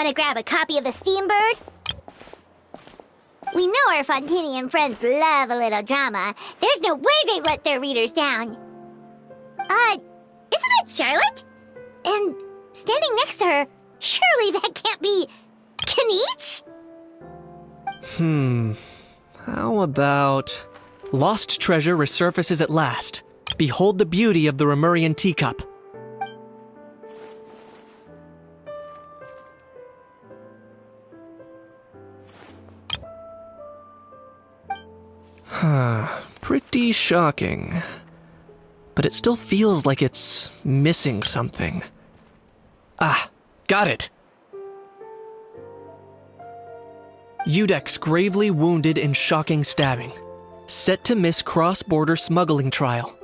Wanna grab a copy of the Steambird? We know our Fontanian friends love a little drama. There's no way they let their readers down. Isn't that Charlotte? And standing next to her, surely that can't be Kaniche? How about... Lost treasure resurfaces at last. Behold the beauty of the Remurian teacup. Pretty shocking. But it still feels like it's missing something. Ah, got it! Udex gravely wounded in shocking stabbing. Set to miss cross-border smuggling trial.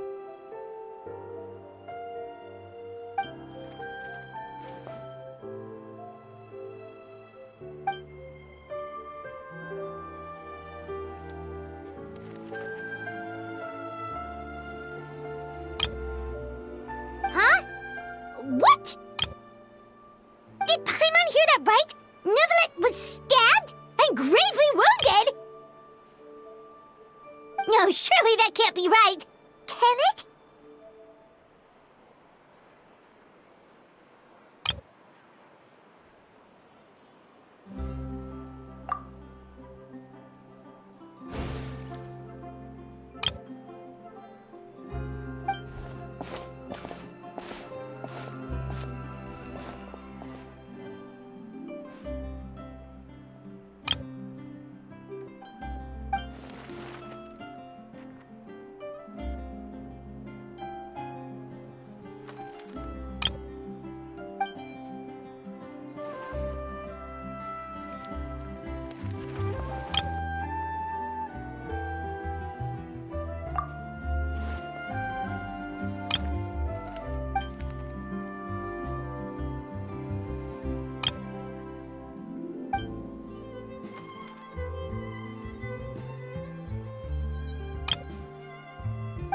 Huh? What? Did Paimon hear that right? Neuvillette was stabbed and gravely wounded? No, surely that can't be right. Can it?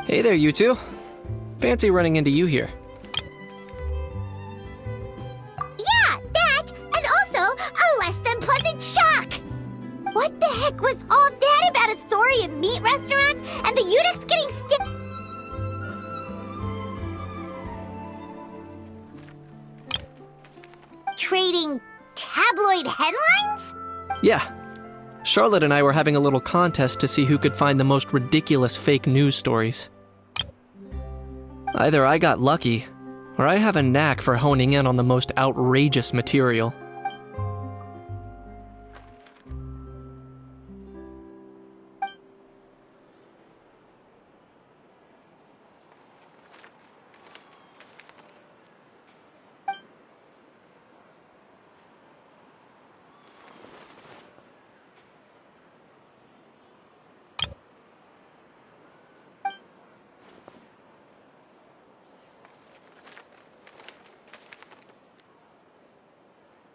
Hey there, you two. Fancy running into you here. Yeah, that, and also a less than pleasant shock. What the heck was all that about a Saurian meat restaurant and the Udex getting trading tabloid headlines? Yeah. Charlotte and I were having a little contest to see who could find the most ridiculous fake news stories. Either I got lucky, or I have a knack for honing in on the most outrageous material.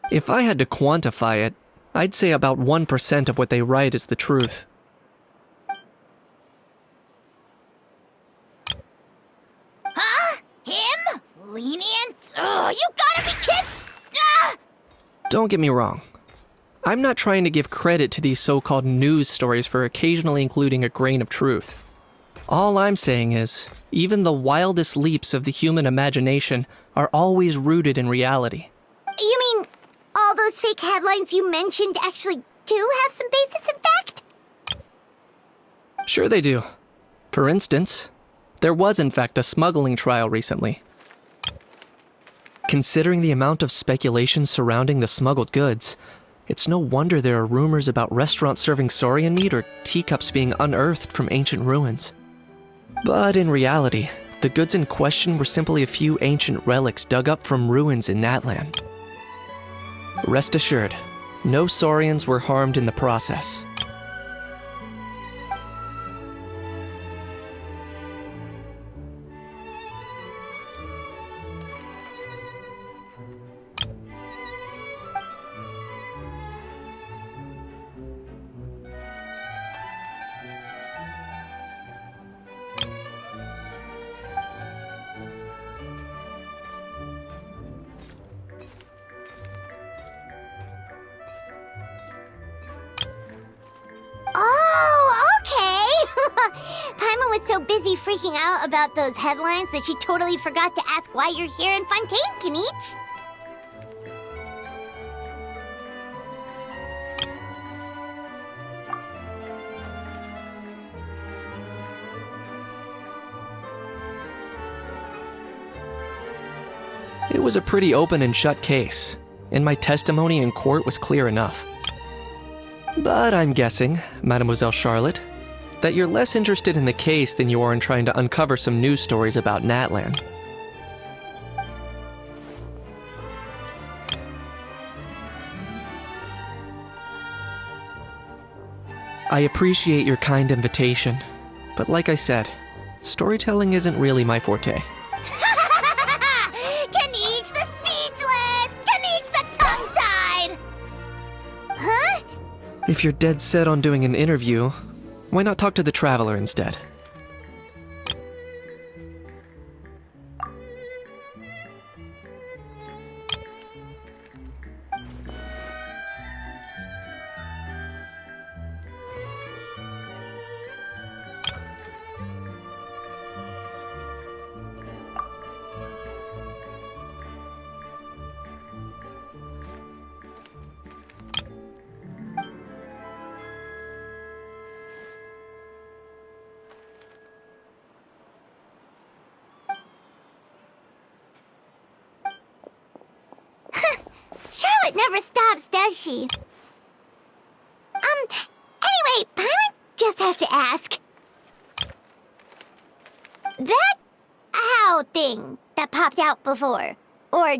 If I had to quantify it, I'd say about 1% of what they write is the truth. Huh? Him? Lenient? Ugh, you gotta be kidding! Ah! Don't get me wrong. I'm not trying to give credit to these so-called news stories for occasionally including a grain of truth. All I'm saying is, even the wildest leaps of the human imagination are always rooted in reality. You mean all those fake headlines you mentioned actually do have some basis in fact? Sure they do. For instance, there was in fact a smuggling trial recently. Considering the amount of speculation surrounding the smuggled goods, it's no wonder there are rumors about restaurants serving saurian meat or teacups being unearthed from ancient ruins. But in reality, the goods in question were simply a few ancient relics dug up from ruins in Natlan. Rest assured, no saurians were harmed in the process. was so busy freaking out about those headlines that she totally forgot to ask why you're here in Fontaine, Kinich. It was a pretty open and shut case, and my testimony in court was clear enough. But I'm guessing, Mademoiselle Charlotte, that you're less interested in the case than you are in trying to uncover some news stories about Natland. I appreciate your kind invitation, but like I said, storytelling isn't really my forte. Kinich the speechless! Kinich the tongue-tied! Huh? If you're dead set on doing an interview, why not talk to the Traveler instead? Charlotte never stops, does she? Anyway, Paimon just has to ask. That how thing that popped out before, or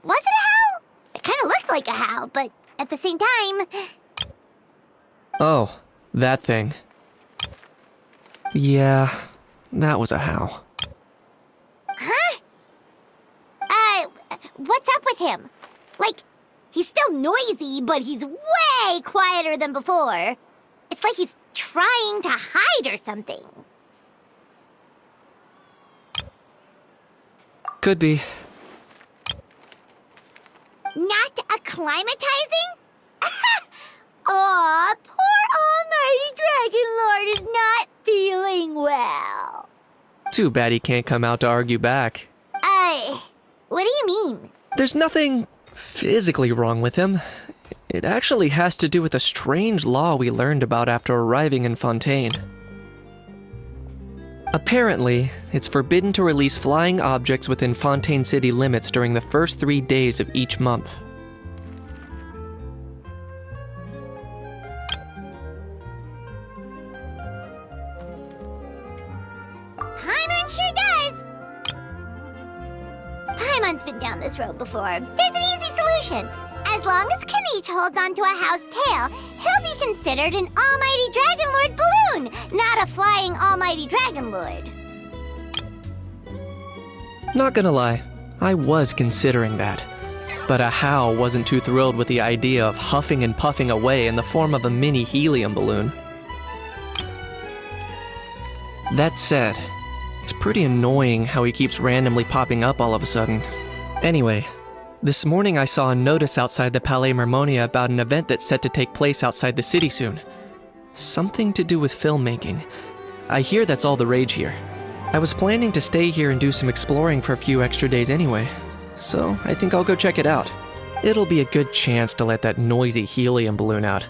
was it a how? It kind of looked like a how, but at the same time... Oh, that thing. Yeah, that was a how. Huh? What's up with him? Like, he's still noisy, but he's way quieter than before. It's like he's trying to hide or something. Could be. Not acclimatizing? Aw, poor Almighty Dragon Lord is not feeling well. Too bad he can't come out to argue back. What do you mean? There's nothing physically wrong with him. It actually has to do with a strange law we learned about after arriving in Fontaine. Apparently, it's forbidden to release flying objects within Fontaine city limits during the first 3 days of each month. Paimon sure does! Paimon's been down this road before. There's an easy solution. As long as Kinich holds onto a house tail, he'll be considered an Almighty Dragon Lord balloon, not a flying Almighty Dragon Lord. Not gonna lie, I was considering that. But a how wasn't too thrilled with the idea of huffing and puffing away in the form of a mini helium balloon. That said, it's pretty annoying how he keeps randomly popping up all of a sudden. Anyway, this morning I saw a notice outside the Palais Mermonia about an event that's set to take place outside the city soon. Something to do with filmmaking. I hear that's all the rage here. I was planning to stay here and do some exploring for a few extra days anyway, so I think I'll go check it out. It'll be a good chance to let that noisy helium balloon out.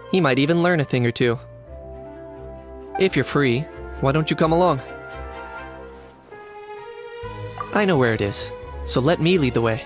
He might even learn a thing or two. If you're free, why don't you come along? I know where it is, so let me lead the way.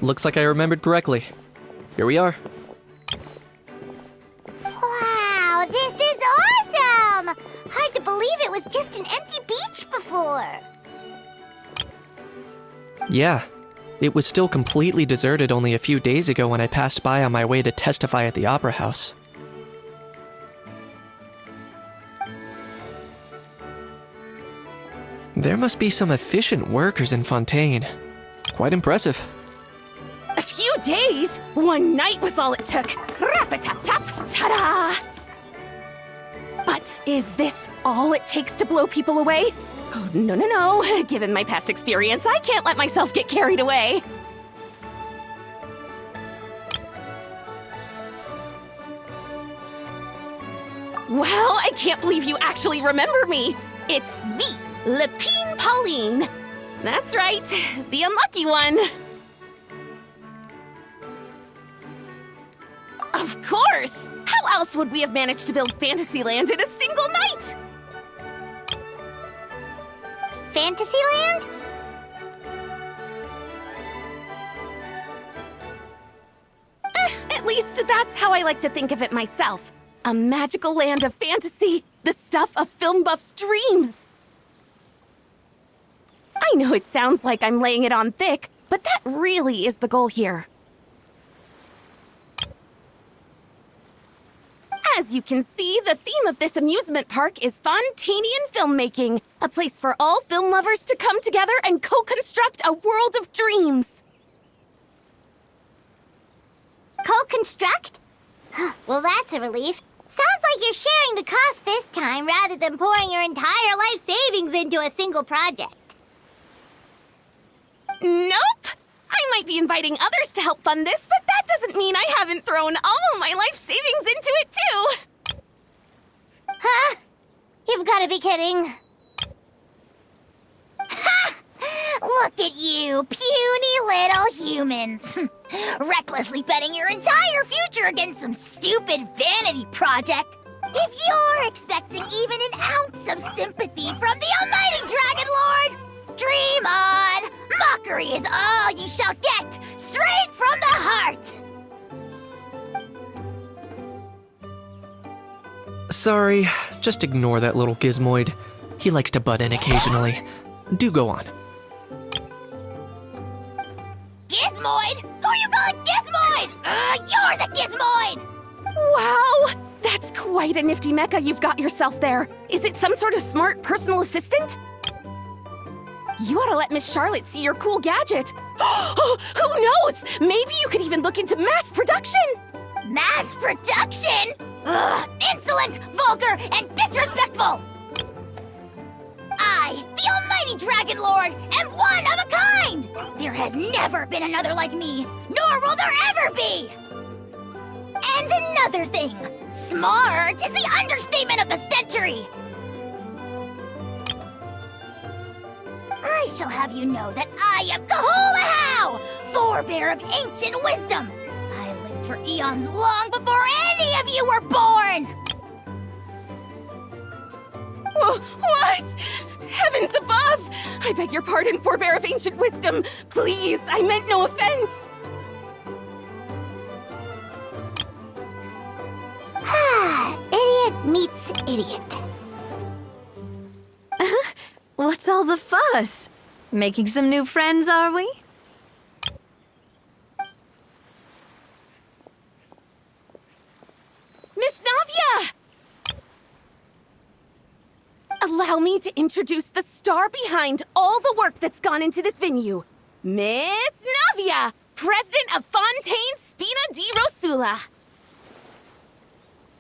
Looks like I remembered correctly. Here we are. was just an empty beach before. Yeah, it was still completely deserted only a few days ago when I passed by on my way to testify at the Opera House. There must be some efficient workers in Fontaine. Quite impressive. A few days? One night was all it took. Rap-a-tap-tap, ta-da! But is this all it takes to blow people away? Oh, no, no, no. Given my past experience, I can't let myself get carried away. Well, I can't believe you actually remember me. It's me, Lepine Pauline. That's right, the unlucky one. Of course! How else would we have managed to build Fantasyland in a single night? Fantasyland? At least that's how I like to think of it myself. A magical land of fantasy, the stuff of film buffs' dreams. I know it sounds like I'm laying it on thick, but that really is the goal here. As you can see, the theme of this amusement park is Fontainian filmmaking, a place for all film lovers to come together and co-construct a world of dreams. Co-construct? Well, that's a relief. Sounds like you're sharing the cost this time rather than pouring your entire life savings into a single project. Nope! I might be inviting others to help fund this, but that doesn't mean I haven't thrown all my life savings into it, too! Huh? You've got to be kidding. Ha! Look at you, puny little humans. Recklessly betting your entire future against some stupid vanity project. If you're expecting even an ounce of sympathy from the almighty Dragon Lord, dream on! Mockery is all you shall get, straight from the heart! Sorry, just ignore that little gizmoid. He likes to butt in occasionally. Do go on. Gizmoid? Who you calling Gizmoid? You're the Gizmoid! Wow! That's quite a nifty mecha you've got yourself there. Is it some sort of smart personal assistant? You ought to let Miss Charlotte see your cool gadget. Who knows? Maybe you could even look into mass production. Mass production? Ugh, insolent, vulgar, and disrespectful! I, the almighty Dragon Lord, am one of a kind! There has never been another like me, nor will there ever be! And another thing, smart is the understatement of the century! I shall have you know that I am Kahulahau, forebear of ancient wisdom! I lived for eons long before any of you were born! What? Heavens above! I beg your pardon, forebear of ancient wisdom. Please, I meant no offense. Idiot meets idiot. What's all the fuss? Making some new friends, are we? Miss Navia! Allow me to introduce the star behind all the work that's gone into this venue. Miss Navia, president of Fontaine Spina di Rosula.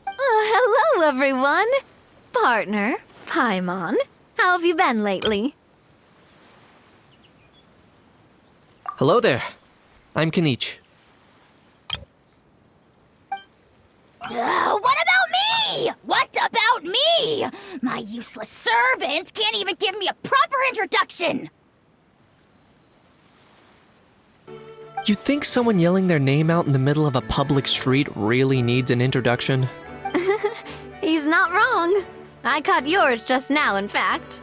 Hello, everyone. Partner, Paimon, how have you been lately? Hello there. I'm Kanich. What about me? What about me? My useless servant can't even give me a proper introduction. You think someone yelling their name out in the middle of a public street really needs an introduction? He's not wrong. I caught yours just now, in fact.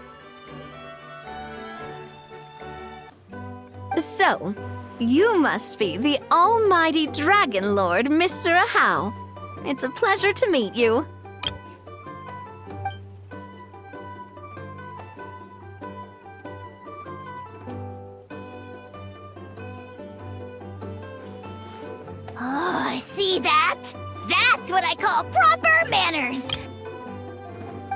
So, you must be the almighty Dragon Lord, Mr. Ahau. It's a pleasure to meet you. That's what I call proper manners!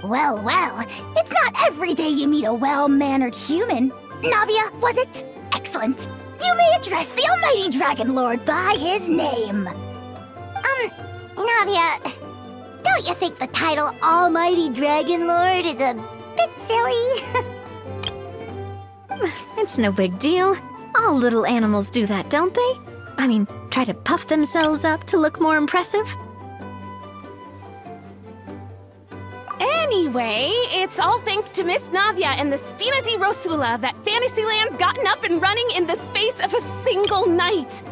Well, it's not every day you meet a well-mannered human. Navia, was it? Excellent. You may address the Almighty Dragon Lord by his name. Navia, don't you think the title Almighty Dragon Lord is a bit silly? It's no big deal. All little animals do that, don't they? I mean, try to puff themselves up to look more impressive. Anyway, it's all thanks to Miss Navia and the Spina di Rosula that Fantasyland's gotten up and running in the space of a single night.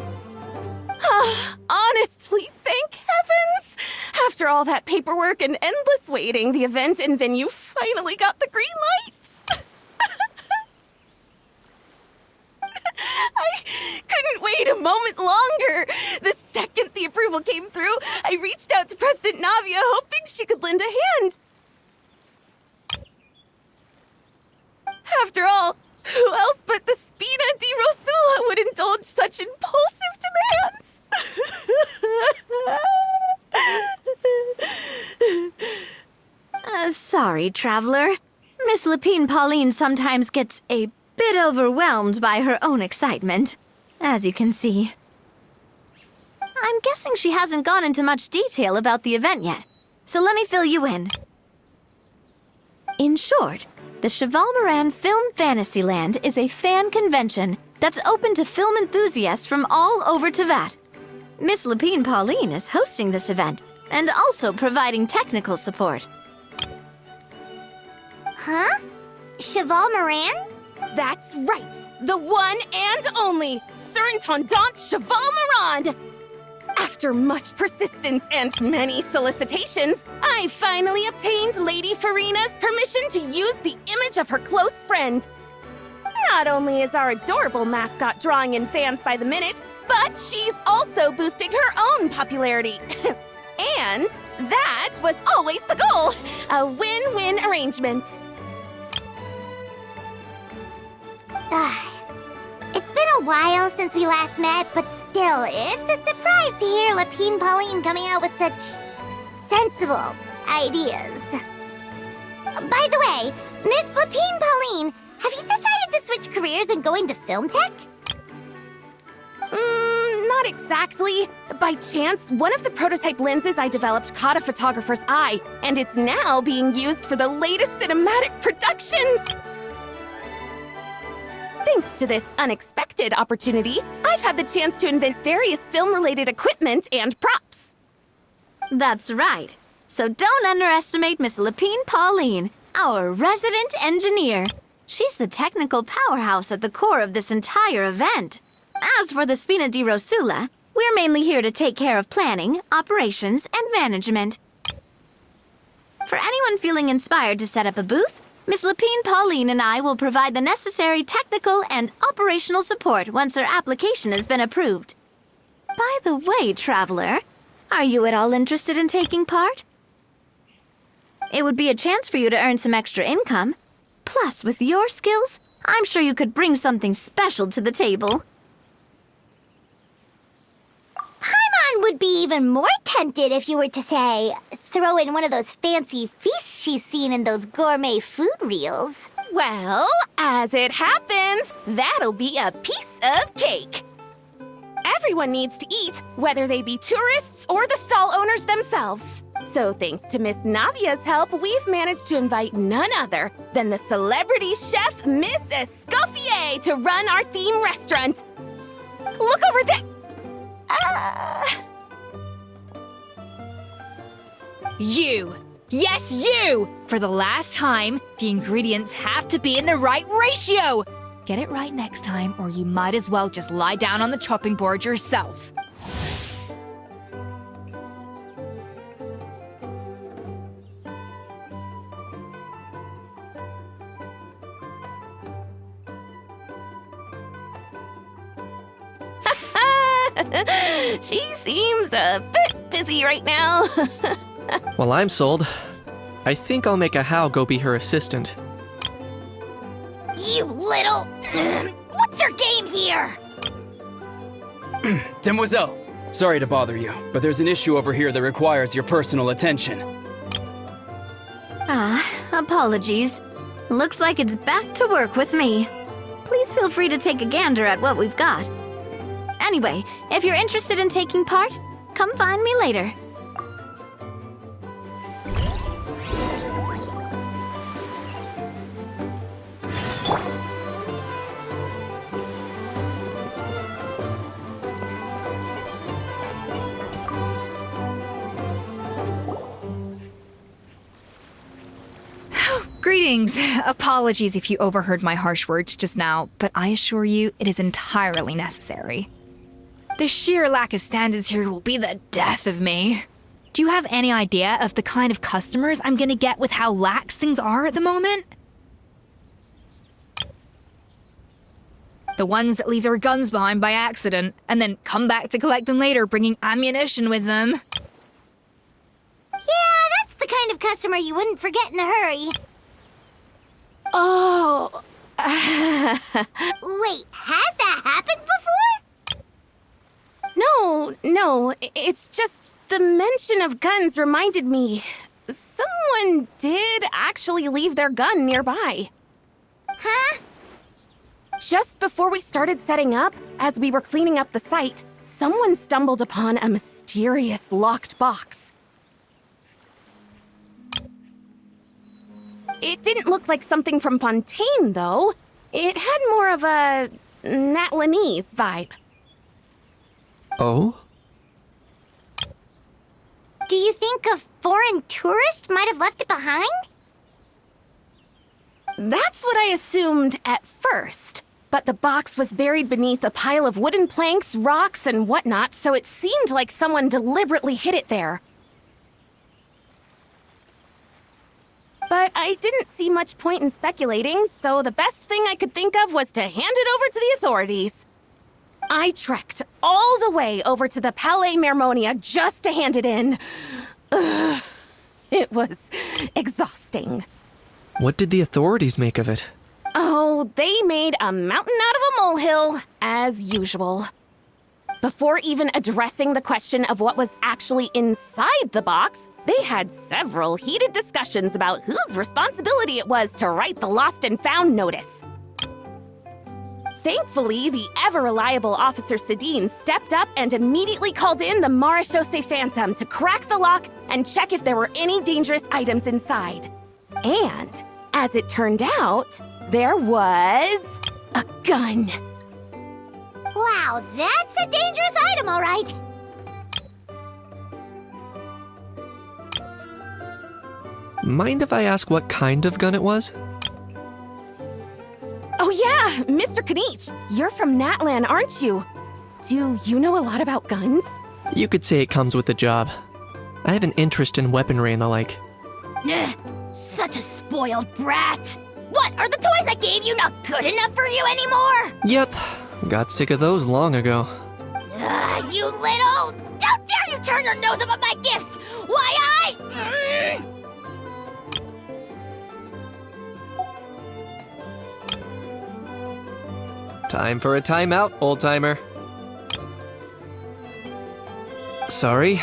Honestly, thank heavens! After all that paperwork and endless waiting, the event and venue finally got the green light. I couldn't wait a moment longer. The second the approval came through, I reached out to President Navia, hoping she could lend a hand. After all, who else but the Spina di Rosula would indulge such impulsive demands? Sorry, traveler. Miss Lapine Pauline sometimes gets a bit overwhelmed by her own excitement, as you can see. I'm guessing she hasn't gone into much detail about the event yet, so let me fill you in. In short, the Cheval Moran Film Fantasyland is a fan convention that's open to film enthusiasts from all over Teyvat. Miss Lapine Pauline is hosting this event and also providing technical support. Huh? Cheval Moran? That's right, the one and only Surintendant Cheval Moran! After much persistence and many solicitations, I finally obtained Lady Farina's permission to use the image of her close friend. Not only is our adorable mascot drawing in fans by the minute, but she's also boosting her own popularity. And that was always the goal, a win-win arrangement. It's been a while since we last met, but still, it's a surprise to hear Lapine Pauline coming out with such sensible ideas. By the way, Miss Lapine Pauline, have you decided to switch careers and go into film tech? Not exactly. By chance, one of the prototype lenses I developed caught a photographer's eye, and it's now being used for the latest cinematic productions. Thanks to this unexpected opportunity, I've had the chance to invent various film-related equipment and props. That's right. So don't underestimate Miss Lapine Pauline, our resident engineer. She's the technical powerhouse at the core of this entire event. As for the Spina di Rosula, we're mainly here to take care of planning, operations, and management. For anyone feeling inspired to set up a booth, Miss Lapine Pauline and I will provide the necessary technical and operational support once their application has been approved. By the way, traveler, are you at all interested in taking part? It would be a chance for you to earn some extra income. Plus, with your skills, I'm sure you could bring something special to the table. Paimon would be even more tempted if you were to, say, throw in one of those fancy feasts she's seen in those gourmet food reels. Well, as it happens, that'll be a piece of cake. Everyone needs to eat, whether they be tourists or the stall owners themselves. So thanks to Miss Navia's help, we've managed to invite none other than the celebrity chef Miss Escoffier to run our theme restaurant. Look over there! You! Yes, you! For the last time, the ingredients have to be in the right ratio! Get it right next time, or you might as well just lie down on the chopping board yourself. She seems a bit busy right now. Well, I'm sold. I think I'll make a How go be her assistant. You little... What's your game here? Demoiselle, Sorry to bother you, but there's an issue over here that requires your personal attention. Apologies. Looks like it's back to work with me. Please feel free to take a gander at what we've got. Anyway, if you're interested in taking part, come find me later. Greetings. Apologies if you overheard my harsh words just now, but I assure you it is entirely necessary. The sheer lack of standards here will be the death of me. Do you have any idea of the kind of customers I'm gonna get with how lax things are at the moment? The ones that leave their guns behind by accident, and then come back to collect them later, bringing ammunition with them. Yeah, that's the kind of customer you wouldn't forget in a hurry. Oh. Wait, has that happened before? No, it's just the mention of guns reminded me. Someone did actually leave their gun nearby. Huh? Just before we started setting up, as we were cleaning up the site, someone stumbled upon a mysterious locked box. It didn't look like something from Fontaine, though. It had more of a Natlanese vibe. Oh? Do you think a foreign tourist might have left it behind? That's what I assumed at first. But the box was buried beneath a pile of wooden planks, rocks, and whatnot, so it seemed like someone deliberately hid it there. But I didn't see much point in speculating, so the best thing I could think of was to hand it over to the authorities. I trekked all the way over to the Palais Mermonia just to hand it in. Ugh, it was exhausting. What did the authorities make of it? Oh, they made a mountain out of a molehill, as usual. Before even addressing the question of what was actually inside the box, they had several heated discussions about whose responsibility it was to write the lost and found notice. Thankfully, the ever-reliable Officer Sedine stepped up and immediately called in the Marechaussee Phantom to crack the lock and check if there were any dangerous items inside. And, as it turned out, there was a gun. Wow, that's a dangerous item, all right. Mind if I ask what kind of gun it was? Oh yeah, Mr. Kanich, you're from Natlan, aren't you? Do you know a lot about guns? You could say it comes with the job. I have an interest in weaponry and the like. Ugh, such a spoiled brat. What, are the toys I gave you not good enough for you anymore? Yep, got sick of those long ago. You little... How dare you turn your nose up at my gifts? Why, Time for a timeout, old-timer. Sorry,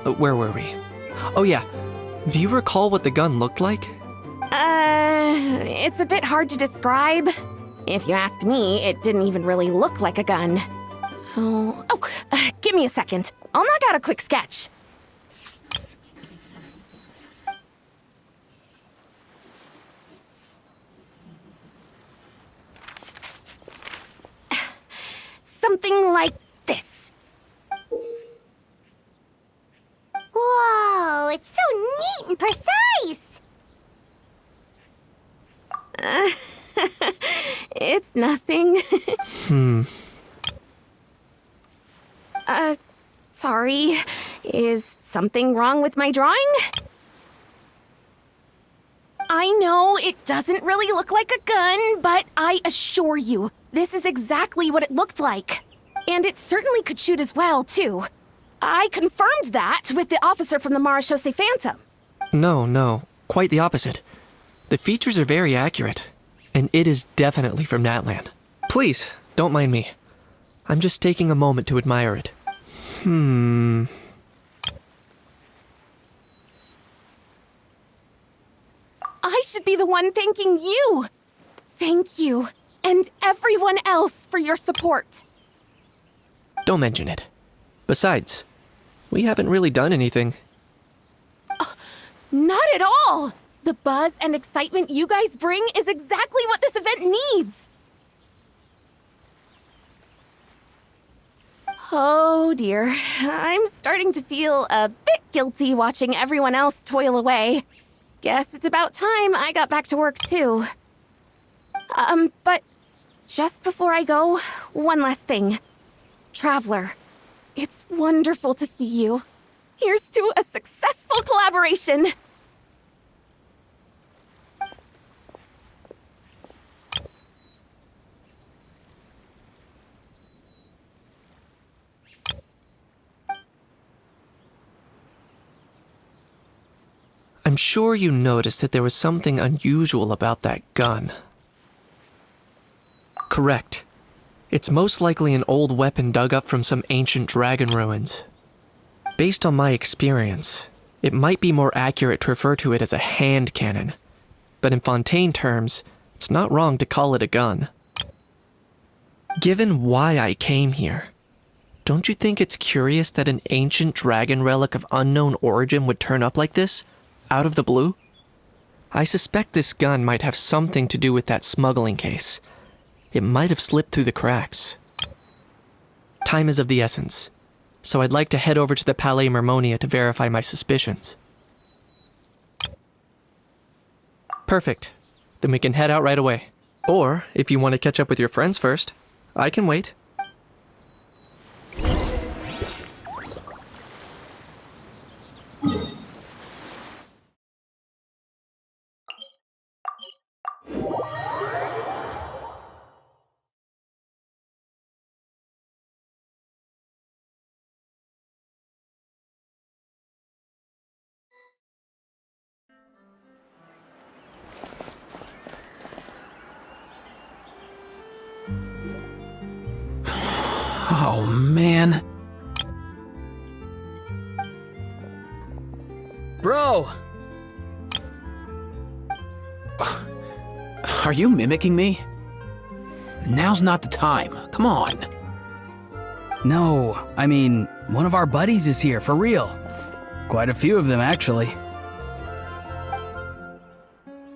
where were we? Oh yeah, do you recall what the gun looked like? It's a bit hard to describe. If you ask me, it didn't even really look like a gun. Give me a second. I'll knock out a quick sketch. Something like this. Whoa, it's so neat and precise. It's nothing. Sorry. Is something wrong with my drawing? I know it doesn't really look like a gun, but I assure you, this is exactly what it looked like. And it certainly could shoot as well, too. I confirmed that with the officer from the Marechaussee Phantom. No, quite the opposite. The features are very accurate, and it is definitely from Natlan. Please, don't mind me. I'm just taking a moment to admire it. I should be the one thanking you. Thank you, and everyone else for your support. Don't mention it. Besides, we haven't really done anything. Not at all! The buzz and excitement you guys bring is exactly what this event needs! Oh dear, I'm starting to feel a bit guilty watching everyone else toil away. Guess it's about time I got back to work too. But just before I go, one last thing. Traveler, it's wonderful to see you. Here's to a successful collaboration! I'm sure you noticed that there was something unusual about that gun. Correct. It's most likely an old weapon dug up from some ancient dragon ruins. Based on my experience, it might be more accurate to refer to it as a hand cannon. But in Fontaine terms, it's not wrong to call it a gun. Given why I came here, don't you think it's curious that an ancient dragon relic of unknown origin would turn up like this? Out of the blue? I suspect this gun might have something to do with that smuggling case. It might have slipped through the cracks. Time is of the essence, so I'd like to head over to the Palais Mermonia to verify my suspicions. Perfect. Then we can head out right away. Or, if you want to catch up with your friends first, I can wait. Oh, man. Bro! Are you mimicking me? Now's not the time. Come on. No, I mean, one of our buddies is here, for real. Quite a few of them, actually.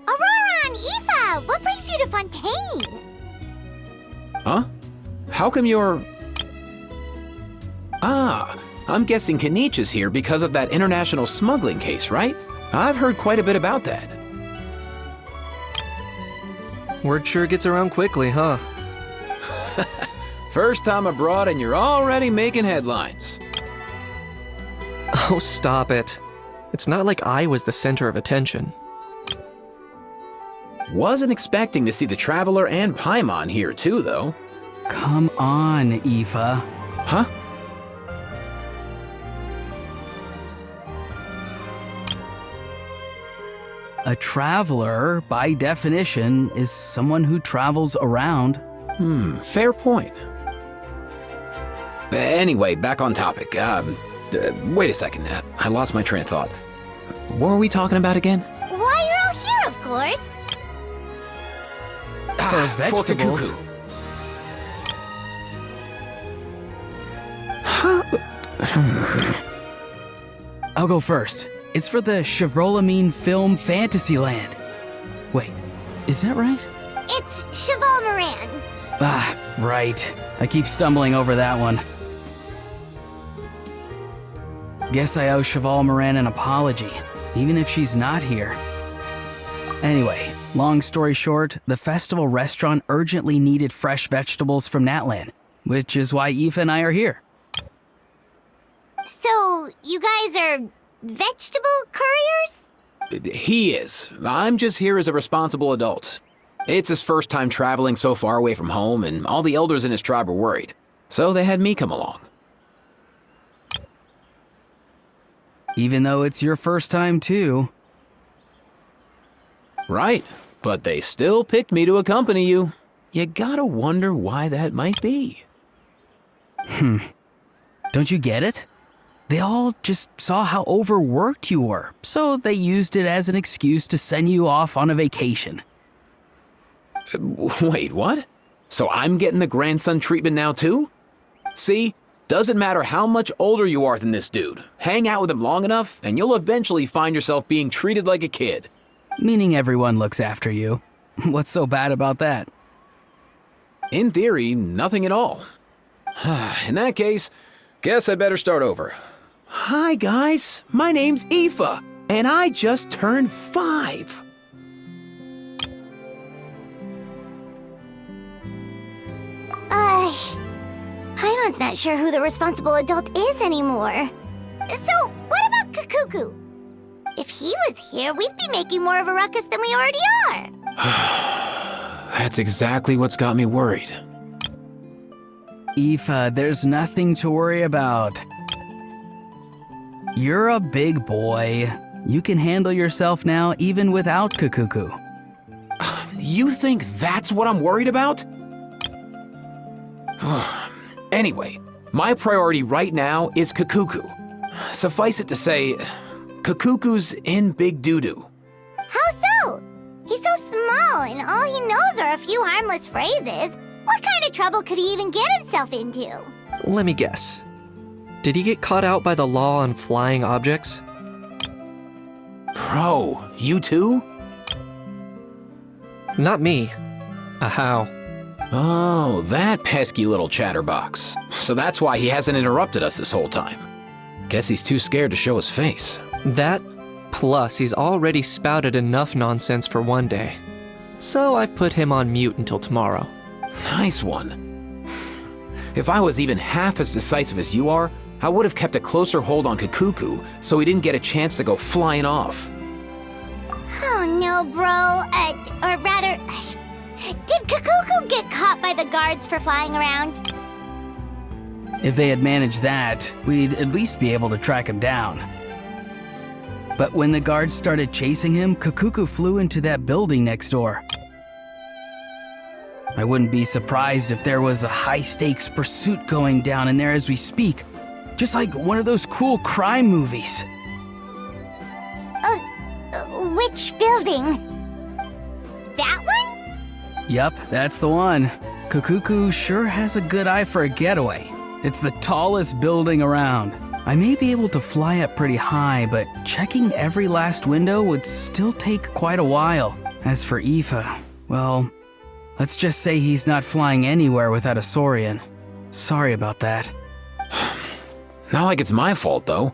Aurora and Aoife, what brings you to Fontaine? Huh? How come you're... Ah, I'm guessing Kanich is here because of that international smuggling case, right? I've heard quite a bit about that. Word sure gets around quickly, huh? First time abroad and you're already making headlines. Oh, stop it. It's not like I was the center of attention. Wasn't expecting to see the Traveler and Paimon here too, though. Come on, Aoife. Huh? A traveler, by definition, is someone who travels around. Fair point. Anyway, back on topic. Wait a second. I lost my train of thought. What were we talking about again? Why, you're all here, of course. For vegetables. Fork a cuckoo. I'll go first. It's for the Chevrolamine film Fantasyland. Wait, is that right? It's Cheval Moran. Ah, right. I keep stumbling over that one. Guess I owe Cheval Moran an apology, even if she's not here. Anyway, long story short, the festival restaurant urgently needed fresh vegetables from Natlan, which is why Aoife and I are here. So, you guys are vegetable couriers? He is. I'm just here as a responsible adult. It's his first time traveling so far away from home, and all the elders in his tribe were worried. So they had me come along. Even though it's your first time too. Right, but they still picked me to accompany you. You gotta wonder why that might be. Don't you get it? They all just saw how overworked you were, so they used it as an excuse to send you off on a vacation. Wait, what? So I'm getting the grandson treatment now too? See? Doesn't matter how much older you are than this dude. Hang out with him long enough, and you'll eventually find yourself being treated like a kid. Meaning everyone looks after you. What's so bad about that? In theory, nothing at all. In that case, guess I better start over. Hi guys, my name's Aoife, and I just turned 5. Paimon's not sure who the responsible adult is anymore. So, what about Kakuku? If he was here, we'd be making more of a ruckus than we already are. That's exactly what's got me worried. Aoife, there's nothing to worry about. You're a big boy. You can handle yourself now even without Kakuku. You think that's what I'm worried about? Anyway, my priority right now is Kakuku. Suffice it to say, Kakuku's in big doo-doo. How so? He's so small, and all he knows are a few harmless phrases. What kind of trouble could he even get himself into? Let me guess. Did he get caught out by the law on flying objects? Bro, you too? Not me. How? Oh, that pesky little chatterbox. So that's why he hasn't interrupted us this whole time. Guess he's too scared to show his face. That, plus he's already spouted enough nonsense for one day. So I've put him on mute until tomorrow. Nice one. If I was even half as decisive as you are, I would have kept a closer hold on Kakuku so he didn't get a chance to go flying off. Oh no, bro. Or rather, did Kakuku get caught by the guards for flying around? If they had managed that, we'd at least be able to track him down. But when the guards started chasing him, Kakuku flew into that building next door. I wouldn't be surprised if there was a high-stakes pursuit going down in there as we speak. Just like one of those cool crime movies. Which building? That one? Yup, that's the one. Kakuku sure has a good eye for a getaway. It's the tallest building around. I may be able to fly up pretty high, but checking every last window would still take quite a while. As for Aoife, well, let's just say he's not flying anywhere without a Saurian. Sorry about that. Not like it's my fault, though.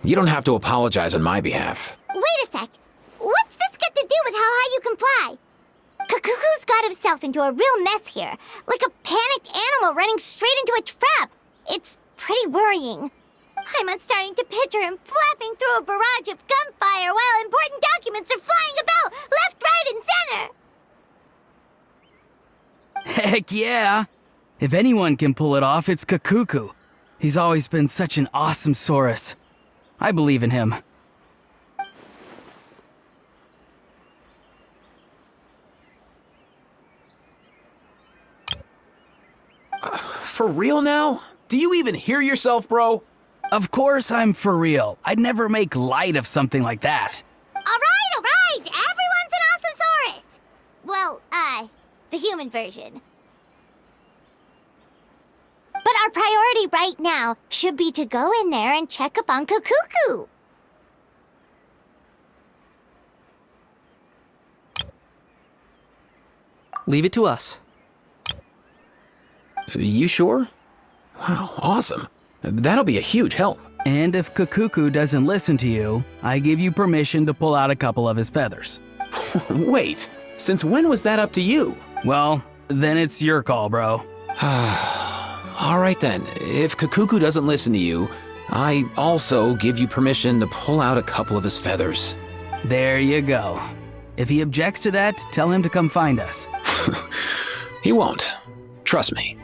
You don't have to apologize on my behalf. Wait a sec. What's this got to do with how high you can fly? Kakuku's got himself into a real mess here, like a panicked animal running straight into a trap. It's pretty worrying. I'm starting to picture him flapping through a barrage of gunfire while important documents are flying about, left, right, and center. Heck yeah! If anyone can pull it off, it's Kakuku. He's always been such an awesome Saurus. I believe in him. For real now? Do you even hear yourself, bro? Of course I'm for real. I'd never make light of something like that. All right. Everyone's an awesome Saurus. Well, the human version. But our priority right now should be to go in there and check up on Kakuku. Leave it to us. You sure? Wow, awesome. That'll be a huge help. And if Kakuku doesn't listen to you, I give you permission to pull out a couple of his feathers. Wait, since when was that up to you? Well, then it's your call, bro. All right then, if Kakuku doesn't listen to you, I also give you permission to pull out a couple of his feathers. There you go. If he objects to that, tell him to come find us. He won't. Trust me.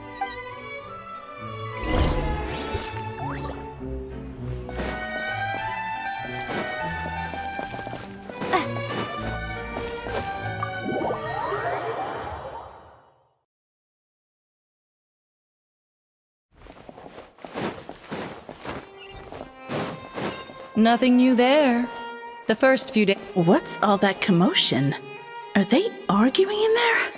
Nothing new there. The first few days. What's all that commotion? Are they arguing in there?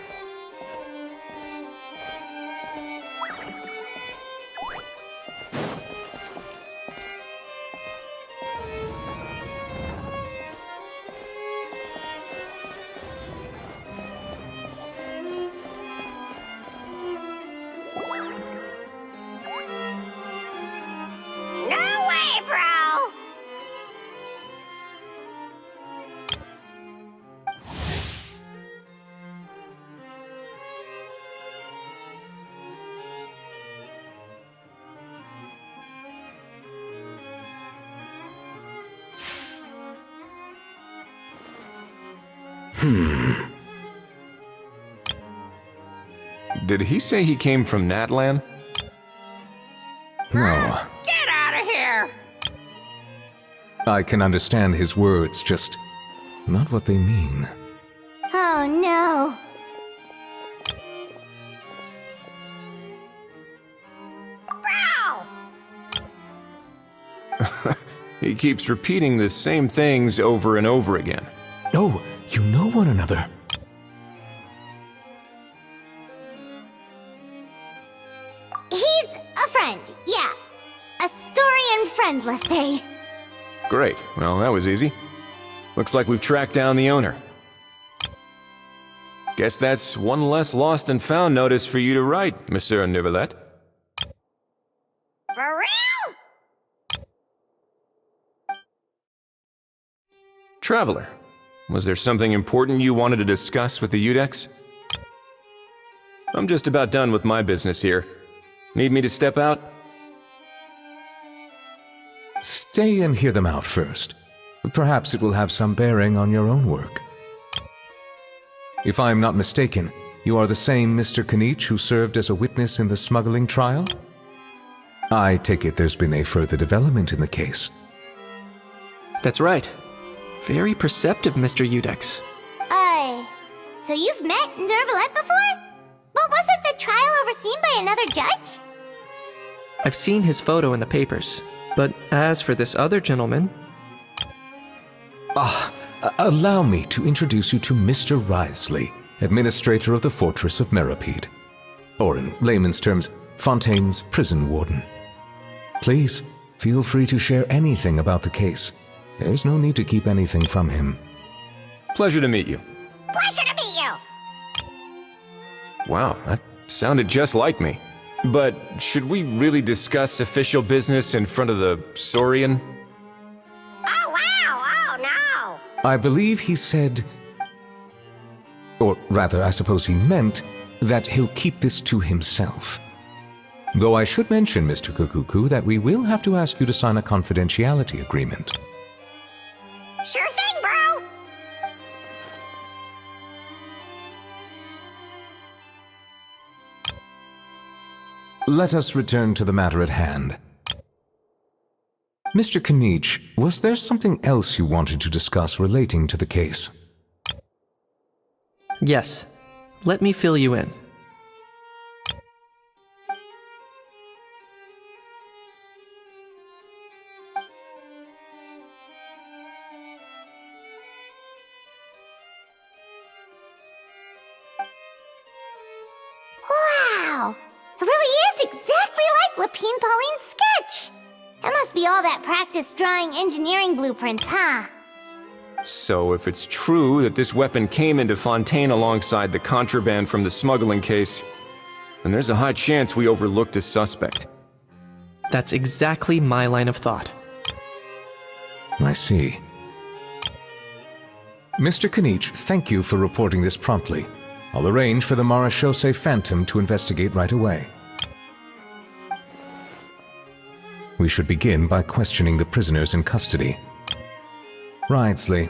No way, bro! Did he say he came from Natlan? No. Get out of here! I can understand his words, just not what they mean. Oh no. Bro! He keeps repeating the same things over and over again. Oh, you know one another. He's a friend, yeah. A Saurian friend, let's say. Great. Well, that was easy. Looks like we've tracked down the owner. Guess that's one less lost and found notice for you to write, Monsieur Neuvillette. For real? Traveler, was there something important you wanted to discuss with the Udex? I'm just about done with my business here. Need me to step out? Stay and hear them out first. Perhaps it will have some bearing on your own work. If I'm not mistaken, you are the same Mr. Kanich who served as a witness in the smuggling trial? I take it there's been a further development in the case. That's right. Very perceptive, Mr. Udex. So you've met Neuvillette before? But wasn't the trial overseen by another judge? I've seen his photo in the papers. But as for this other gentleman... Allow me to introduce you to Mr. Wriothesley, administrator of the Fortress of Meripede. Or in layman's terms, Fontaine's prison warden. Please, feel free to share anything about the case. There's no need to keep anything from him. Pleasure to meet you. Pleasure to meet you! Wow, that sounded just like me. But should we really discuss official business in front of the Saurian? Oh wow, oh no! I believe he said, or rather, I suppose he meant, that he'll keep this to himself. Though I should mention, Mr. Kukuku, that we will have to ask you to sign a confidentiality agreement. Sure thing, bro! Let us return to the matter at hand. Mr. Kanich, was there something else you wanted to discuss relating to the case? Yes. Let me fill you in. Wow! It really is exactly like Lapine Pauline's sketch! That must be all that practice drawing engineering blueprints, huh? So if it's true that this weapon came into Fontaine alongside the contraband from the smuggling case, then there's a high chance we overlooked a suspect. That's exactly my line of thought. I see. Mr. Kanich, thank you for reporting this promptly. I'll arrange for the Marechaussee Phantom to investigate right away. We should begin by questioning the prisoners in custody. Wriothesley.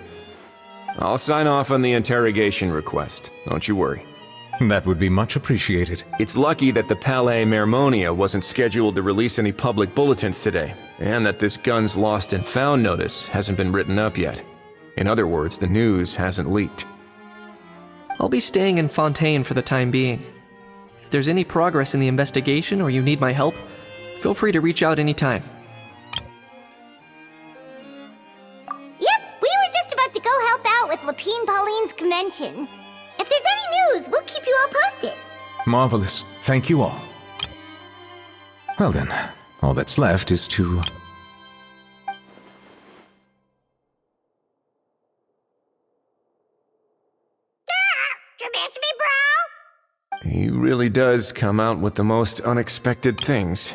I'll sign off on the interrogation request, don't you worry. That would be much appreciated. It's lucky that the Palais Mermonia wasn't scheduled to release any public bulletins today, and that this gun's lost and found notice hasn't been written up yet. In other words, the news hasn't leaked. I'll be staying in Fontaine for the time being. If there's any progress in the investigation or you need my help, feel free to reach out anytime. out to go help out with Lapine Pauline's convention. If there's any news, we'll keep you all posted. Marvelous. Thank you all. Well then, all that's left is to... You miss me, bro? He really does come out with the most unexpected things.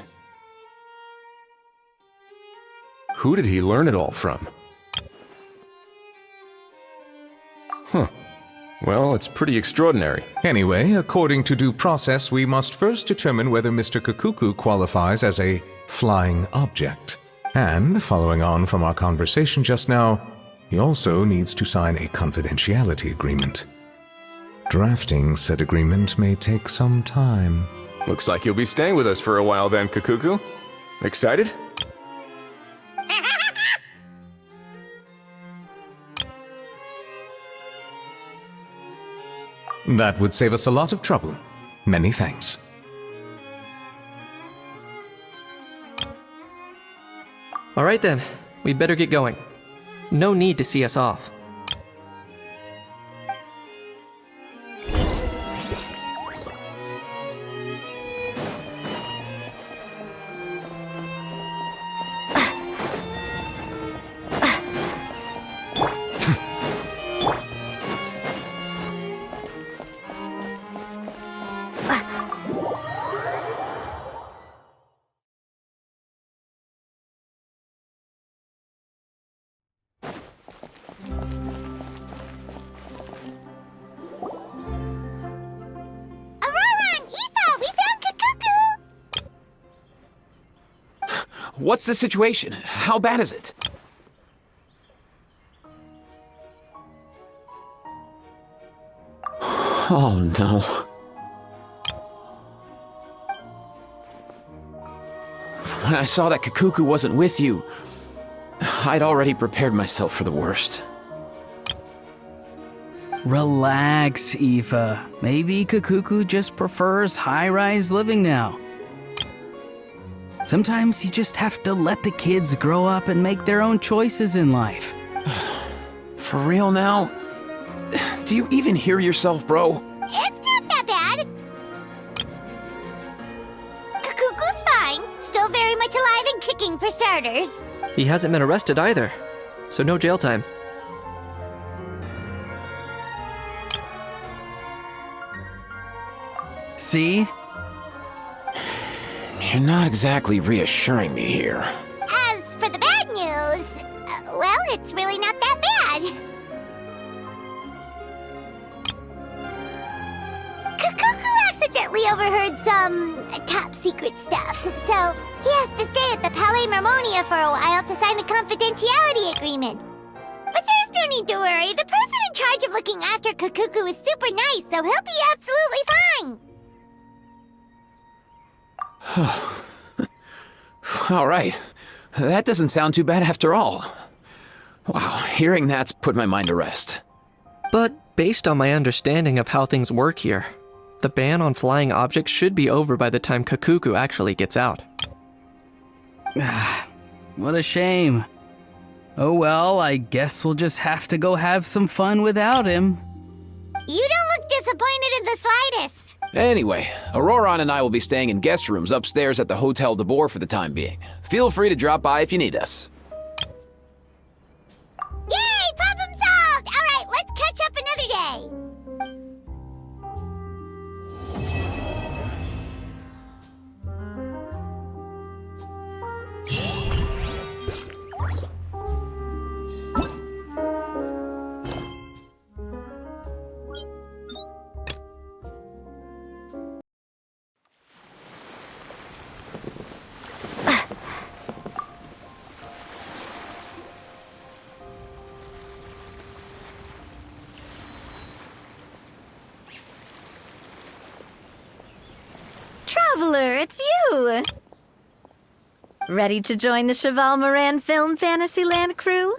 Who did he learn it all from? Huh. Well, it's pretty extraordinary. Anyway, according to due process, we must first determine whether Mr. Kakuku qualifies as a flying object. And, following on from our conversation just now, he also needs to sign a confidentiality agreement. Drafting said agreement may take some time. Looks like you'll be staying with us for a while then, Kakuku. Excited? That would save us a lot of trouble. Many thanks. All right then, we'd better get going. No need to see us off. What's the situation? How bad is it? Oh no. When I saw that Kakuku wasn't with you, I'd already prepared myself for the worst. Relax, Aoife. Maybe Kakuku just prefers high-rise living now. Sometimes you just have to let the kids grow up and make their own choices in life. For real now? Do you even hear yourself, bro? It's not that bad. Kakuku's fine. Still very much alive and kicking for starters. He hasn't been arrested either, so no jail time. See? You're not exactly reassuring me here. As for the bad news, well, it's really not that bad. Kakuku accidentally overheard some top secret stuff, so he has to stay at the Palais Mermonia for a while to sign a confidentiality agreement. But there's no need to worry. The person in charge of looking after Kakuku is super nice, so he'll be absolutely fine. All right. That doesn't sound too bad after all. Wow, hearing that's put my mind to rest. But based on my understanding of how things work here, the ban on flying objects should be over by the time Kakuku actually gets out. What a shame. Oh well, I guess we'll just have to go have some fun without him. You don't look disappointed in the slightest. Anyway, Auroron and I will be staying in guest rooms upstairs at the Hotel de Boer for the time being. Feel free to drop by if you need us. Yay! Problem solved! Alright, let's catch up another day. Traveler, it's you! Ready to join the Cheval Moran Film Fantasyland crew?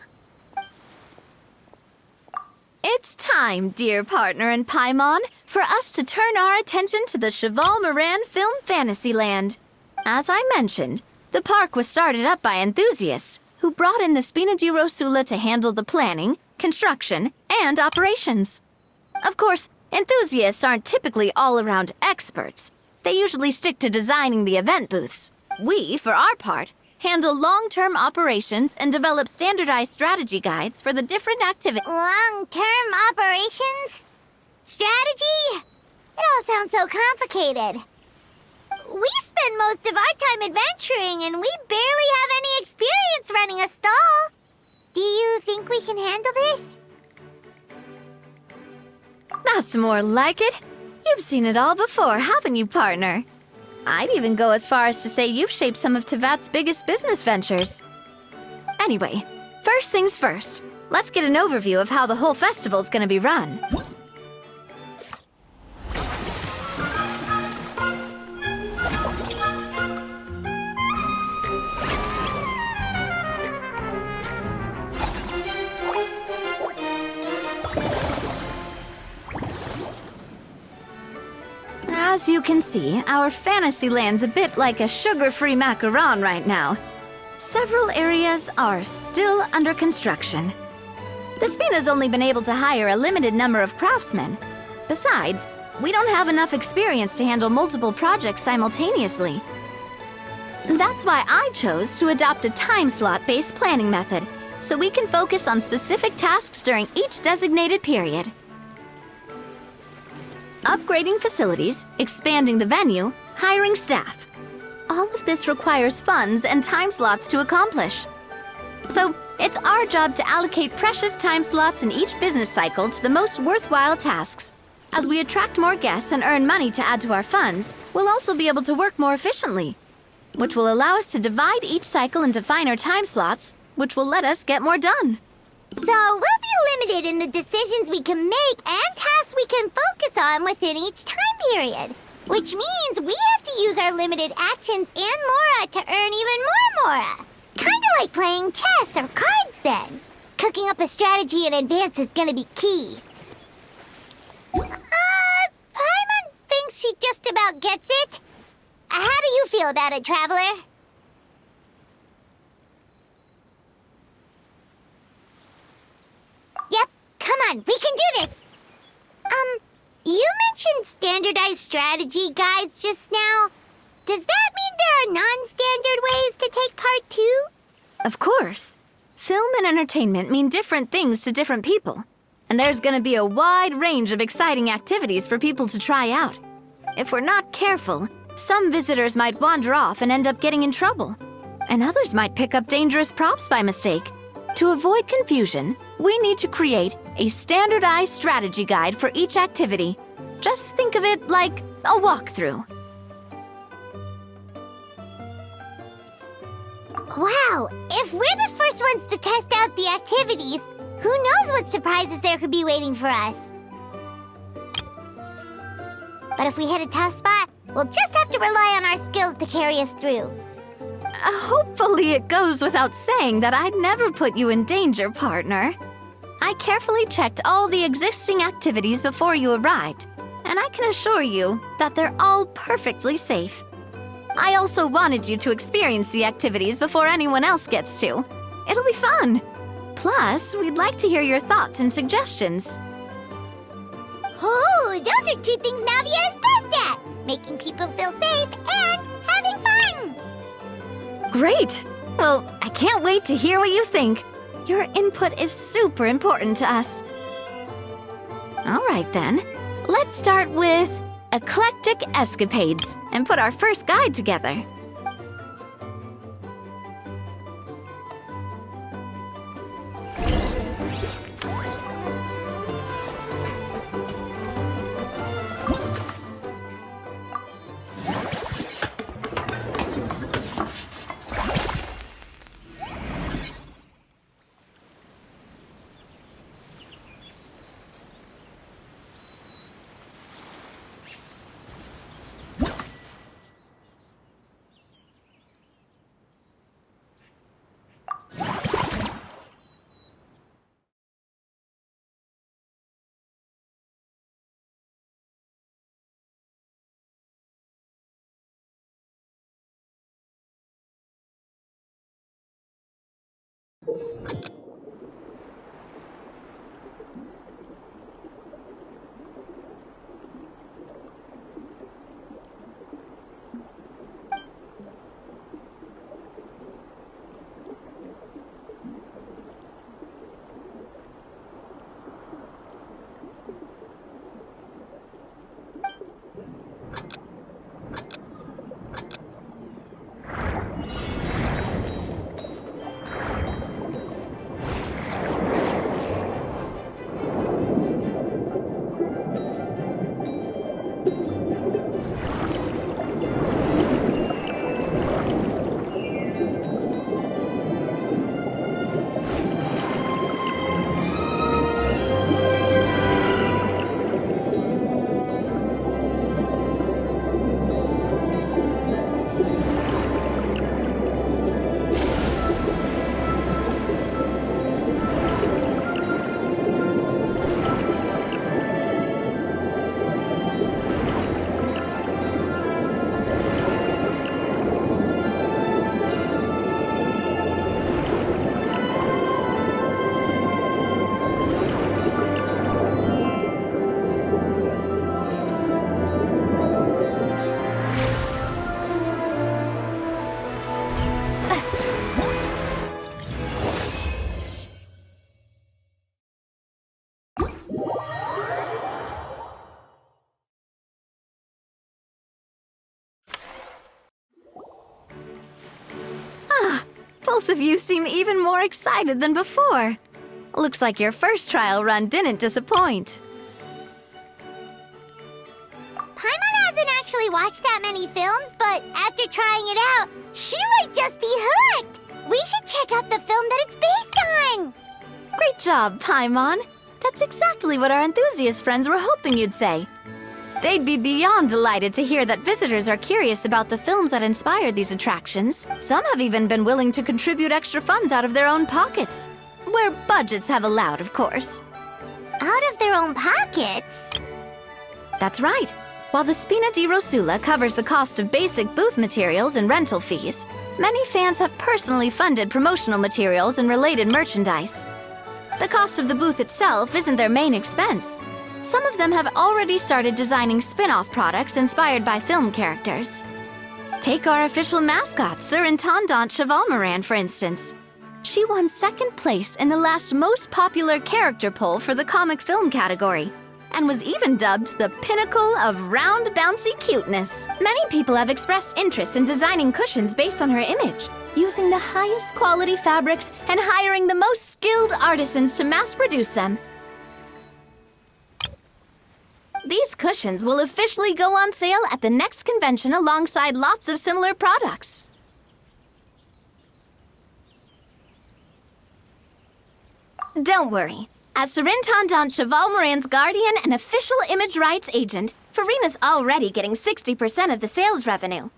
It's time, dear partner and Paimon, for us to turn our attention to the Cheval Moran Film Fantasyland. As I mentioned, the park was started up by enthusiasts who brought in the Spina di Rosula to handle the planning, construction, and operations. Of course, enthusiasts aren't typically all-around experts. They usually stick to designing the event booths. We, for our part, handle long-term operations and develop standardized strategy guides for the different activities. Long-term operations? Strategy? It all sounds so complicated. We spend most of our time adventuring, and we barely have any experience running a stall. Do you think we can handle this? That's more like it. You've seen it all before, haven't you, partner? I'd even go as far as to say you've shaped some of Tevat's biggest business ventures. Anyway, first things first. Let's get an overview of how the whole festival's gonna be run. As you can see, our Fantasyland's a bit like a sugar-free macaron right now. Several areas are still under construction. The Spina's only been able to hire a limited number of craftsmen. Besides, we don't have enough experience to handle multiple projects simultaneously. That's why I chose to adopt a time slot-based planning method, so we can focus on specific tasks during each designated period. Upgrading facilities, expanding the venue, hiring staff. All of this requires funds and time slots to accomplish. So, it's our job to allocate precious time slots in each business cycle to the most worthwhile tasks. As we attract more guests and earn money to add to our funds, we'll also be able to work more efficiently, which will allow us to divide each cycle into finer time slots, which will let us get more done. So we'll be limited in the decisions we can make and tasks we can focus on within each time period. Which means we have to use our limited actions and Mora to earn even more Mora. Kinda like playing chess or cards then. Cooking up a strategy in advance is gonna be key. Paimon thinks she just about gets it. How do you feel about it, Traveler? Yep, come on, we can do this! You mentioned standardized strategy guides just now. Does that mean there are non-standard ways to take part too? Of course. Film and entertainment mean different things to different people. And there's gonna be a wide range of exciting activities for people to try out. If we're not careful, some visitors might wander off and end up getting in trouble. And others might pick up dangerous props by mistake. To avoid confusion, we need to create a standardized strategy guide for each activity. Just think of it like a walkthrough. Wow, if we're the first ones to test out the activities, who knows what surprises there could be waiting for us? But if we hit a tough spot, we'll just have to rely on our skills to carry us through. Hopefully it goes without saying that I'd never put you in danger, partner. I carefully checked all the existing activities before you arrived, and I can assure you that they're all perfectly safe. I also wanted you to experience the activities before anyone else gets to. It'll be fun. Plus, we'd like to hear your thoughts and suggestions. Oh, those are two things Navia is best at! Making people feel safe and having fun! Great! Well, I can't wait to hear what you think. Your input is super important to us. All right then, let's start with Eclectic Escapades and put our first guide together. both of you seem even more excited than before. Looks like your first trial run didn't disappoint. Paimon hasn't actually watched that many films, but after trying it out, she might just be hooked. We should check out the film that it's based on. Great job, Paimon. That's exactly what our enthusiast friends were hoping you'd say. They'd be beyond delighted to hear that visitors are curious about the films that inspired these attractions. Some have even been willing to contribute extra funds out of their own pockets. Where budgets have allowed, of course. Out of their own pockets? That's right. While the Spina di Rosula covers the cost of basic booth materials and rental fees, many fans have personally funded promotional materials and related merchandise. The cost of the booth itself isn't their main expense. Some of them have already started designing spin-off products inspired by film characters. Take our official mascot, Surintendant Chevalmoran, for instance. She won second place in the last most popular character poll for the comic film category, and was even dubbed the pinnacle of round, bouncy cuteness. Many people have expressed interest in designing cushions based on her image, using the highest quality fabrics and hiring the most skilled artisans to mass produce them. These cushions will officially go on sale at the next convention alongside lots of similar products. Don't worry. As Surintendant Chevalmoran's guardian and official image rights agent, Farina's already getting 60% of the sales revenue.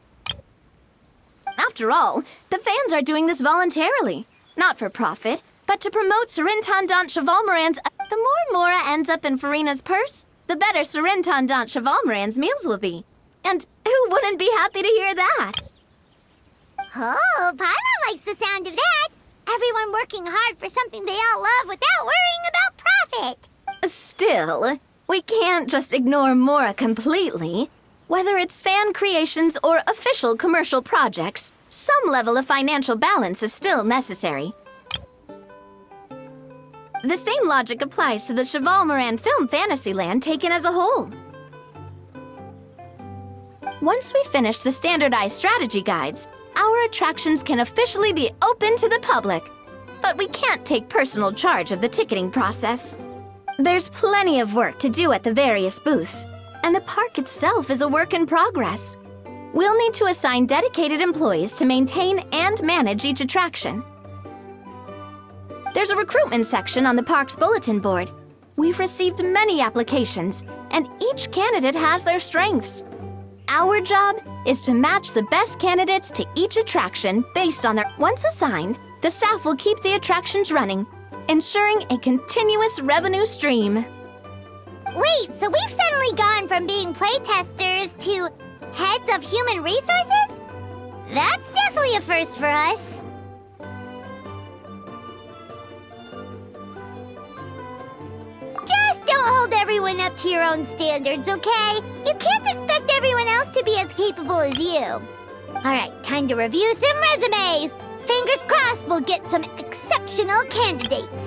After all, the fans are doing this voluntarily, not for profit, but to promote Surintendant Chevalmoran's. The more Mora ends up in Farina's purse, the better Surintendant Chevalmoran's meals will be. And who wouldn't be happy to hear that? Oh, Paimon likes the sound of that. Everyone working hard for something they all love without worrying about profit. Still, we can't just ignore Mora completely. Whether it's fan creations or official commercial projects, some level of financial balance is still necessary. The same logic applies to the Chevalmoran Film Fantasyland taken as a whole. Once we finish the standardized strategy guides, our attractions can officially be open to the public. But we can't take personal charge of the ticketing process. There's plenty of work to do at the various booths, and the park itself is a work in progress. We'll need to assign dedicated employees to maintain and manage each attraction. There's a recruitment section on the park's bulletin board. We've received many applications, and each candidate has their strengths. Our job is to match the best candidates to each attraction based on their... Once assigned, the staff will keep the attractions running, ensuring a continuous revenue stream. Wait, so we've suddenly gone from being playtesters to heads of human resources? That's definitely a first for us. Just don't hold everyone up to your own standards, okay? You can't expect everyone else to be as capable as you. Alright, time to review some resumes. Fingers crossed we'll get some exceptional candidates.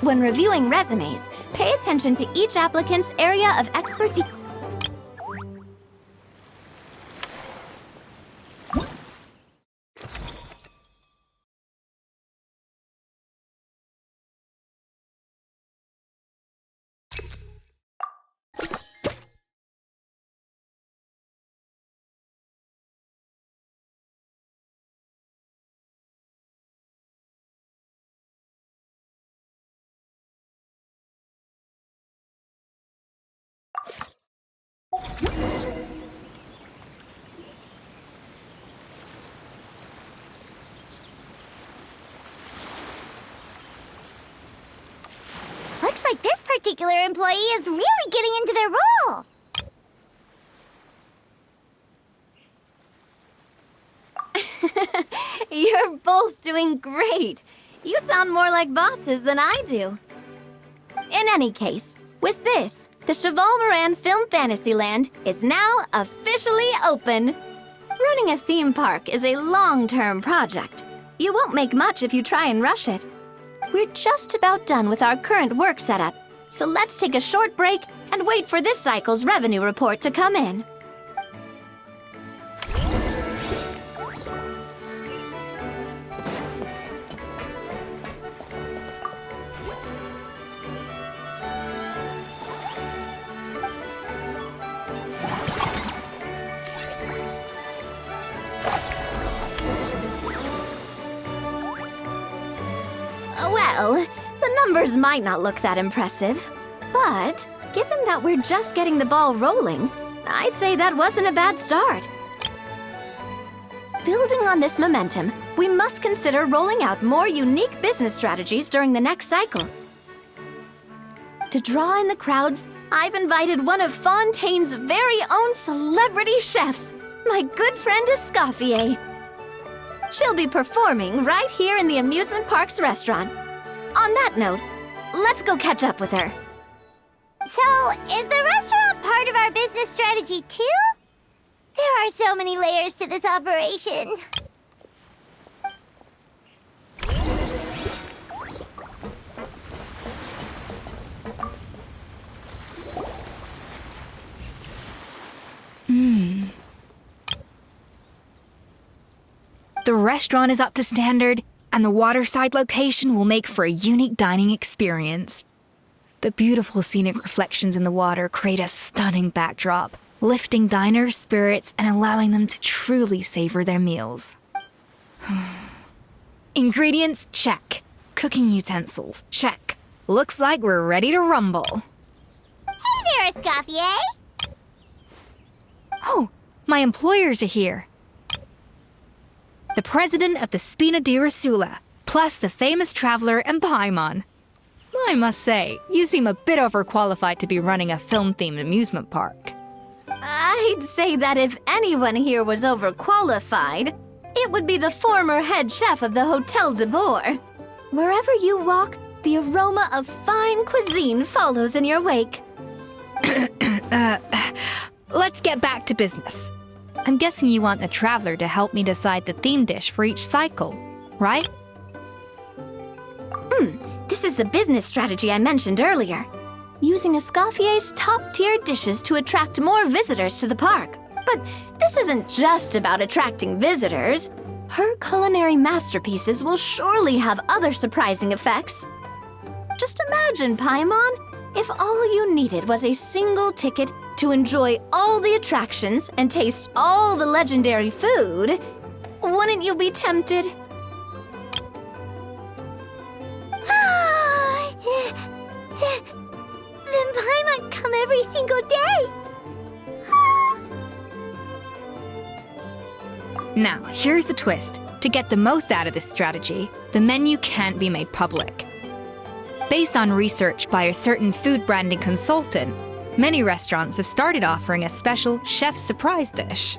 When reviewing resumes, pay attention to each applicant's area of expertise. Looks like this particular employee is really getting into their role. You're both doing great. You sound more like bosses than I do. In any case, with this, the Chevalmoran Film Fantasyland is now officially open. Running a theme park is a long-term project, you won't make much if you try and rush it. We're just about done with our current work setup, so let's take a short break and wait for this cycle's revenue report to come in. Well, the numbers might not look that impressive, but given that we're just getting the ball rolling, I'd say that wasn't a bad start. Building on this momentum, we must consider rolling out more unique business strategies during the next cycle. To draw in the crowds, I've invited one of Fontaine's very own celebrity chefs, my good friend Escoffier. She'll be performing right here in the amusement park's restaurant. On that note, let's go catch up with her. So, is the restaurant part of our business strategy too? There are so many layers to this operation. The restaurant is up to standard, and the waterside location will make for a unique dining experience. The beautiful scenic reflections in the water create a stunning backdrop, lifting diners' spirits and allowing them to truly savor their meals. Ingredients, check. Cooking utensils, check. Looks like we're ready to rumble. Hey there, Escoffier! Oh, my employers are here. The president of the Spina di Rosula, plus the famous traveler and Paimon. I must say, you seem a bit overqualified to be running a film-themed amusement park. I'd say that if anyone here was overqualified, it would be the former head chef of the Hotel de Boer. Wherever you walk, the aroma of fine cuisine follows in your wake. Let's get back to business. I'm guessing you want the traveler to help me decide the theme dish for each cycle, right? This is the business strategy I mentioned earlier. Using Escoffier's top-tier dishes to attract more visitors to the park. But this isn't just about attracting visitors. Her culinary masterpieces will surely have other surprising effects. Just imagine, Paimon, if all you needed was a single ticket to enjoy all the attractions and taste all the legendary food. Wouldn't you be tempted? Then Paimon come every single day! Now, here's the twist. To get the most out of this strategy, the menu can't be made public. Based on research by a certain food branding consultant, many restaurants have started offering a special chef surprise dish.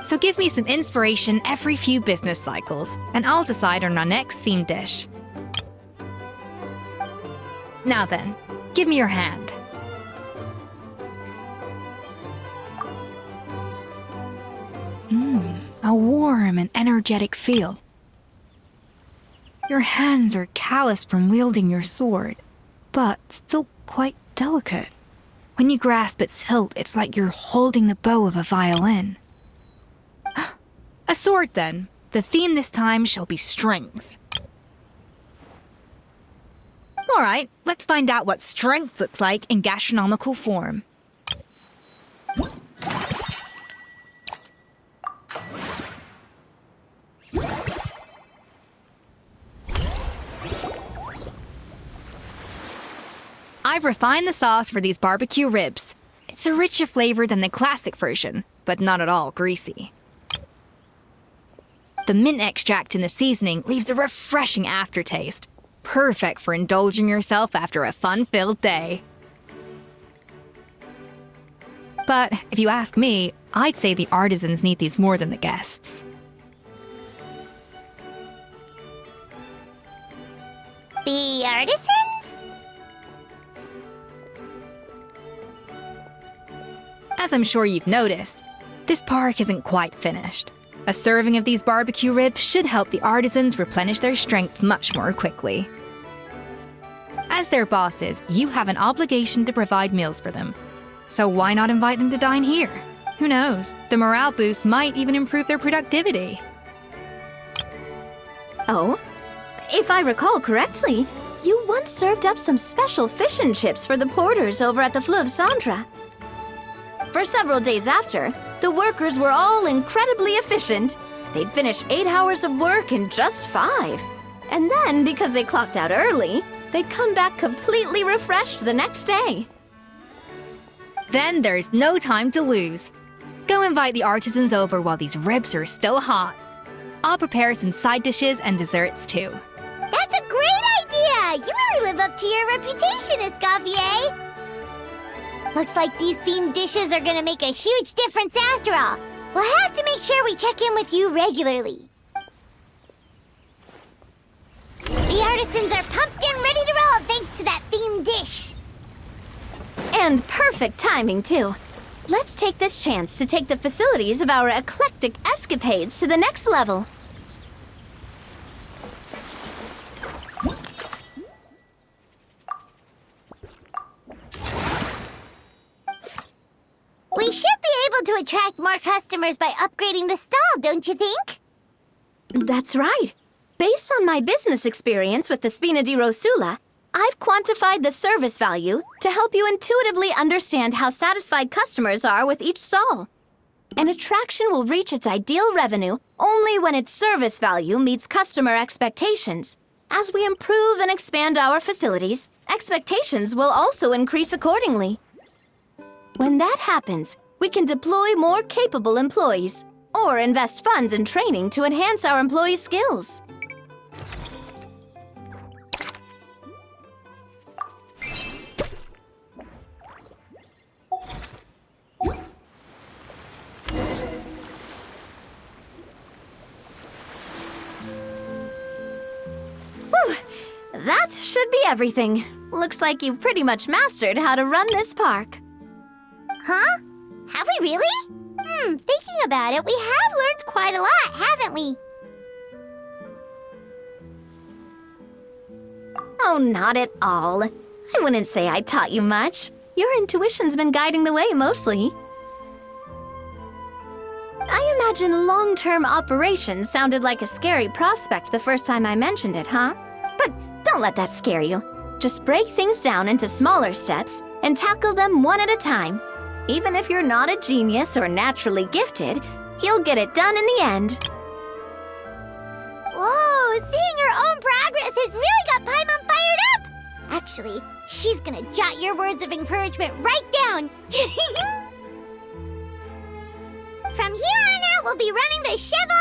So give me some inspiration every few business cycles, and I'll decide on our next theme dish. Now then, give me your hand. A warm and energetic feel. Your hands are calloused from wielding your sword, but still quite delicate. When you grasp its hilt, it's like you're holding the bow of a violin. A sword, then. The theme this time shall be strength. All right, let's find out what strength looks like in gastronomical form. I've refined the sauce for these barbecue ribs. It's a richer flavor than the classic version, but not at all greasy. The mint extract in the seasoning leaves a refreshing aftertaste, perfect for indulging yourself after a fun-filled day. But if you ask me, I'd say the artisans need these more than the guests. The artisans? As I'm sure you've noticed, this park isn't quite finished. A serving of these barbecue ribs should help the artisans replenish their strength much more quickly. As their bosses, you have an obligation to provide meals for them. So why not invite them to dine here? Who knows? The morale boost might even improve their productivity. Oh? If I recall correctly, you once served up some special fish and chips for the porters over at the Fleuve Centre. For several days after, the workers were all incredibly efficient. They'd finish 8 hours of work in just 5. And then, because they clocked out early, they'd come back completely refreshed the next day. Then there's no time to lose. Go invite the artisans over while these ribs are still hot. I'll prepare some side dishes and desserts too. That's a great idea! You really live up to your reputation, Escoffier! Looks like these themed dishes are gonna make a huge difference after all. We'll have to make sure we check in with you regularly. The artisans are pumped and ready to roll thanks to that themed dish. And perfect timing, too. Let's take this chance to take the facilities of our eclectic escapades to the next level. We should be able to attract more customers by upgrading the stall, don't you think? That's right. Based on my business experience with the Spina di Rosula, I've quantified the service value to help you intuitively understand how satisfied customers are with each stall. An attraction will reach its ideal revenue only when its service value meets customer expectations. As we improve and expand our facilities, expectations will also increase accordingly. When that happens, we can deploy more capable employees or invest funds in training to enhance our employees' skills. Whew, that should be everything. Looks like you've pretty much mastered how to run this park. Huh? Have we really? Thinking about it, we have learned quite a lot, haven't we? Oh, not at all. I wouldn't say I taught you much. Your intuition's been guiding the way mostly. I imagine long-term operations sounded like a scary prospect the first time I mentioned it, huh? But don't let that scare you. Just break things down into smaller steps and tackle them one at a time. Even if you're not a genius or naturally gifted, you'll get it done in the end. Whoa, seeing your own progress has really got Paimon fired up! Actually, she's gonna jot your words of encouragement right down. From here on out, we'll be running the Chevalier